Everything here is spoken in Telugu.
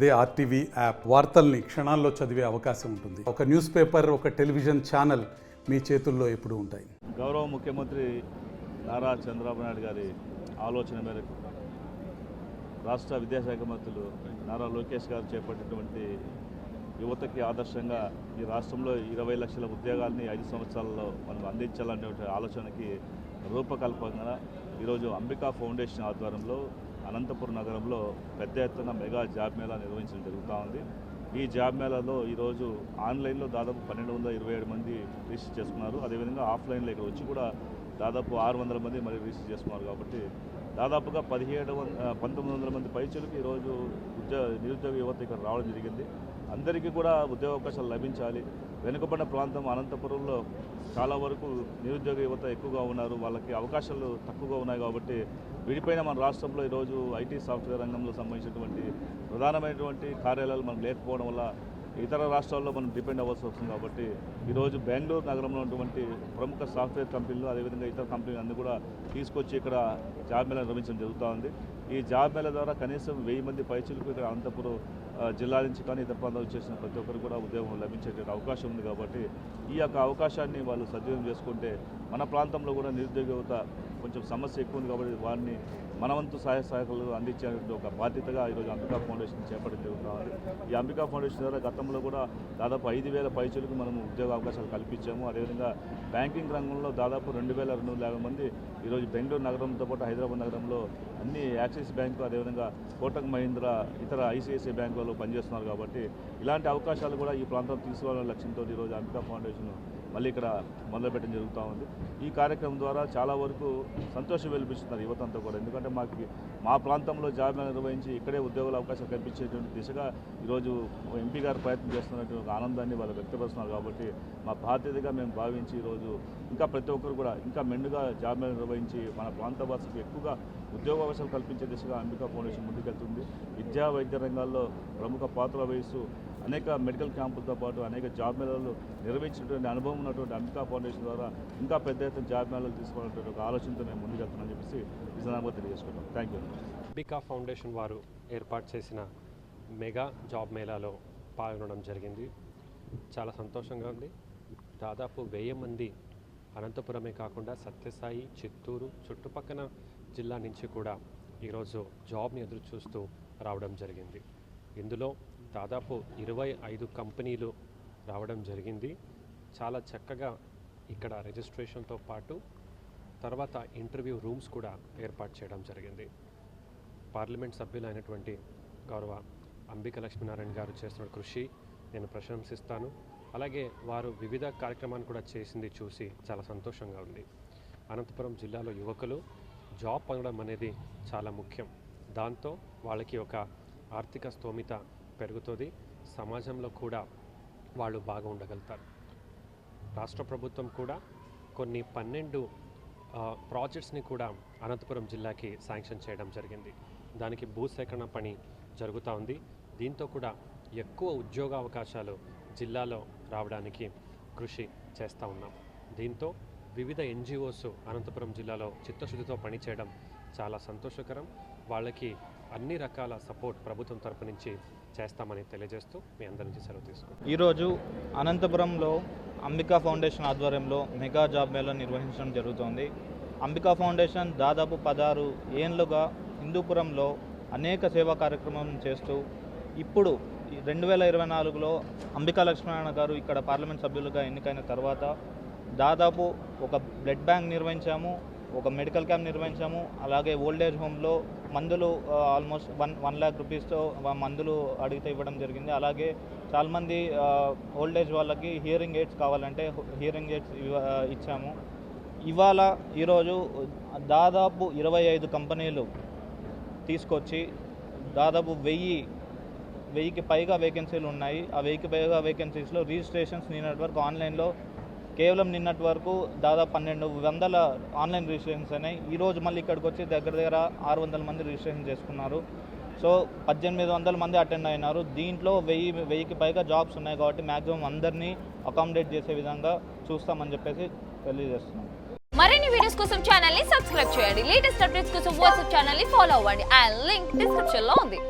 అదే ఆర్టీవీ యాప్ వార్తల్ని క్షణాల్లో చదివే అవకాశం ఉంటుంది. ఒక న్యూస్ పేపర్, ఒక టెలివిజన్ ఛానల్ మీ చేతుల్లో ఎప్పుడూ ఉంటాయి. గౌరవ ముఖ్యమంత్రి నారా చంద్రబాబు నాయుడు గారి ఆలోచన మేరకు రాష్ట్ర విద్యాశాఖ మంత్రులు నారా లోకేష్ గారు చేపట్టినటువంటి యువతకి ఆదర్శంగా ఈ రాష్ట్రంలో 20 లక్షల ఉద్యోగాల్ని 5 సంవత్సరాల్లో మనం అందించాలనే ఆలోచనకి రూపకల్పంగా ఈరోజు అంబికా ఫౌండేషన్ ఆధ్వర్యంలో అనంతపురం నగరంలో పెద్ద ఎత్తున మెగా జాబ్ మేళా నిర్వహించడం జరుగుతూ ఉంది. ఈ జాబ్ మేళాలో ఈరోజు ఆన్లైన్లో దాదాపు 1227 మంది రిజిస్టర్ చేసుకున్నారు. అదేవిధంగా ఆఫ్లైన్లో ఇక్కడ వచ్చి కూడా దాదాపు 600 మంది మరి రిజిస్టర్ చేసుకున్నారు. కాబట్టి దాదాపుగా 1900 మంది పైచులకి ఈరోజు నిరుద్యోగ యువత ఇక్కడ రావడం జరిగింది. అందరికీ కూడా ఉద్యోగ అవకాశాలు లభించాలి. వెనుకబడిన ప్రాంతం అనంతపురంలో చాలా వరకు నిరుద్యోగ యువత ఎక్కువగా ఉన్నారు. వాళ్ళకి అవకాశాలు తక్కువగా ఉన్నాయి. కాబట్టి విడిపోయిన మన రాష్ట్రంలో ఈరోజు ఐటీ సాఫ్ట్వేర్ రంగంలో సంబంధించినటువంటి ప్రధానమైనటువంటి కార్యాలయాలు మనకు లేకపోవడం వల్ల ఇతర రాష్ట్రాల్లో మనం డిపెండ్ అవ్వాల్సి వస్తుంది. కాబట్టి ఈరోజు బెంగళూరు నగరంలో ఉన్నటువంటి ప్రముఖ సాఫ్ట్వేర్ కంపెనీలు అదేవిధంగా ఇతర కంపెనీలు అన్నీ కూడా తీసుకొచ్చి ఇక్కడ జాబ్ మేళా నిర్వహించడం జరుగుతూ ఉంది. ఈ జాబ్ మేళా ద్వారా కనీసం 1000 మంది పైచులకు ఇక్కడ అనంతపురం జిల్లా నుంచి కానీ ఇతర ప్రాంతాలు చేసిన ప్రతి ఒక్కరు కూడా ఉద్యోగం లభించేటువంటి అవకాశం ఉంది. కాబట్టి ఈ యొక్క అవకాశాన్ని వాళ్ళు సద్వినియోగం చేసుకుంటే మన ప్రాంతంలో కూడా నిరుద్యోగ యువత కొంచెం సమస్య ఎక్కువ ఉంది. కాబట్టి వారిని మనవంతు సహాయ సహాయకులు అందించేటువంటి ఒక బాధ్యతగా ఈరోజు అంబికా ఫౌండేషన్ చేపట్టడం జరుగుతుంది. ఈ అంబికా ఫౌండేషన్ ద్వారా గతంలో కూడా దాదాపు 5000 పైచులకు మనం ఉద్యోగ అవకాశాలు కల్పించాము. అదేవిధంగా బ్యాంకింగ్ రంగంలో దాదాపు 2250 మంది ఈరోజు బెంగళూరు నగరంతో పాటు హైదరాబాద్ నగరంలో అన్ని యాక్సిస్ బ్యాంకు అదేవిధంగా కోటక్ మహీంద్రా ఇతర ఐసిఐసిఐ బ్యాంకులలో పనిచేస్తున్నారు. కాబట్టి ఇలాంటి అవకాశాలు కూడా ఈ ప్రాంతం తీసుకోవాలనే లక్ష్యంతో ఈరోజు అంబికా ఫౌండేషన్ మళ్ళీ ఇక్కడ మొదలుపెట్టడం జరుగుతూ ఉంది. ఈ కార్యక్రమం ద్వారా చాలా వరకు సంతోషం వెలిపిస్తున్నారు యువత అంతా కూడా. ఎందుకంటే మా ప్రాంతంలో జాబ్ నిర్వహించి ఇక్కడే ఉద్యోగాల అవకాశాలు కల్పించేటువంటి దిశగా ఈరోజు ఎంపీ గారు ప్రయత్నం చేస్తున్నటువంటి ఒక ఆనందాన్ని వాళ్ళు వ్యక్తపరుస్తున్నారు. కాబట్టి మా బాధ్యతగా మేము భావించి ఈరోజు ఇంకా ప్రతి ఒక్కరు కూడా ఇంకా మెండుగా జాబ్ నిర్వహించి మన ప్రాంత వాసులకు ఎక్కువగా ఉద్యోగ అవకాశాలు కల్పించే దిశగా అంబికా ఫౌండేషన్ ముందుకెళ్తుంది. విద్యా వైద్య రంగాల్లో ప్రముఖ పాత్ర వహిస్తూ అనేక మెడికల్ క్యాంపులతో పాటు అనేక జాబ్ మేళాలు నిర్వహించినటువంటి అనుభవం ఉన్నటువంటి అంబికా ఫౌండేషన్ ద్వారా ఇంకా పెద్ద ఎత్తున జాబ్ మేళాలు తీసుకోవాలనేటువంటి ఒక ఆలోచనతో మేము ముందుకెళ్తున్నామని చెప్పేసి ఈ సందర్భంగా తెలియజేసుకుంటాం. Thank you. అంబికా ఫౌండేషన్ వారు ఏర్పాటు చేసిన మెగా జాబ్ మేళాలో పాల్గొనడం జరిగింది. చాలా సంతోషంగా ఉంది. దాదాపు 1000 మంది అనంతపురమే కాకుండా సత్యసాయి, చిత్తూరు చుట్టుపక్కల జిల్లా నుంచి కూడా ఈరోజు జాబ్ని ఎదురు చూస్తూ రావడం జరిగింది. ఇందులో దాదాపు 25 కంపెనీలు రావడం జరిగింది. చాలా చక్కగా ఇక్కడ రిజిస్ట్రేషన్తో పాటు తర్వాత ఇంటర్వ్యూ రూమ్స్ కూడా ఏర్పాటు చేయడం జరిగింది. పార్లమెంట్ సభ్యులైనటువంటి గౌరవ అంబిక లక్ష్మీనారాయణ గారు చేస్తున్న కృషి నేను ప్రశంసిస్తాను. అలాగే వారు వివిధ కార్యక్రమాలు కూడా చేసింది చూసి చాలా సంతోషంగా ఉంది. అనంతపురం జిల్లాలో యువకులు జాబ్ పొందడం అనేది చాలా ముఖ్యం. దాంతో వాళ్ళకి ఒక ఆర్థిక స్తోమత పెరుగుతుంది. సమాజంలో కూడా వాళ్ళు బాగా ఉండగలుగుతారు. రాష్ట్ర ప్రభుత్వం కూడా కొన్ని 12 ప్రాజెక్ట్స్ని కూడా అనంతపురం జిల్లాకి శాంక్షన్ చేయడం జరిగింది. దానికి భూసేకరణ పని జరుగుతూ ఉంది. దీంతో కూడా ఎక్కువ ఉద్యోగ అవకాశాలు జిల్లాలో రావడానికి కృషి చేస్తూ ఉన్నాం. దీంతో వివిధ NGOs అనంతపురం జిల్లాలో చిత్తశుద్ధితో పనిచేయడం చాలా సంతోషకరం. వాళ్ళకి అన్ని రకాల సపోర్ట్ ప్రభుత్వం తరపు నుంచి చేస్తామని తెలియజేస్తూ మీ అందరి నుంచి సెలవు తీసుకుంటాం. ఈరోజు అనంతపురంలో అంబికా ఫౌండేషన్ ఆధ్వర్యంలో మెగా జాబ్ మేళా నిర్వహించడం జరుగుతోంది. అంబికా ఫౌండేషన్ దాదాపు 16 ఏళ్ళుగా హిందూపురంలో అనేక సేవా కార్యక్రమం చేస్తూ ఇప్పుడు 2024లో అంబికా లక్ష్మీనారాయణ గారు ఇక్కడ పార్లమెంట్ సభ్యులుగా ఎన్నికైన తర్వాత దాదాపు ఒక బ్లడ్ బ్యాంక్ నిర్వహించాము, ఒక మెడికల్ క్యాంప్ నిర్వహించాము. అలాగే ఓల్డేజ్ హోమ్లో మందులు ఆల్మోస్ట్ 1 lakh రూపీస్తో మందులు అడిగితే ఇవ్వడం జరిగింది. అలాగే చాలామంది ఓల్డేజ్ వాళ్ళకి హియరింగ్ ఎయిడ్స్ కావాలంటే హియరింగ్ ఎయిడ్స్ ఇచ్చాము. ఈరోజు దాదాపు 25 కంపెనీలు తీసుకొచ్చి దాదాపు 1000కి పైగా వేకెన్సీలు ఉన్నాయి. ఆ 1000కి పైగా వేకెన్సీస్లో రిజిస్ట్రేషన్స్ నిన్నటి వరకు ఆన్లైన్లో కేవలం నిన్నటి వరకు దాదాపు 1200 ఆన్లైన్ రిజిస్ట్రేషన్స్ అయినాయి. ఈరోజు మళ్ళీ ఇక్కడికి వచ్చి దగ్గర 600 మంది రిజిస్ట్రేషన్ చేసుకున్నారు. సో 1800 మంది అటెండ్ అయినారు. దీంట్లో 1000కి పైగా జాబ్స్ ఉన్నాయి. కాబట్టి మ్యాక్సిమం అందరినీ అకామిడేట్ చేసే విధంగా చూస్తామని చెప్పేసి తెలియజేస్తున్నాం. మరిన్ని వీడియోస్ కోసం ఛానల్ ని సబ్స్క్రైబ్ చేయండి. లేటెస్ట్ అప్డేట్స్ కోసం వాట్సాప్ ఛానల్ ని ఫాలో అవ్వండి. ఆ లింక్ డిస్క్రిప్షన్ లో ఉంది.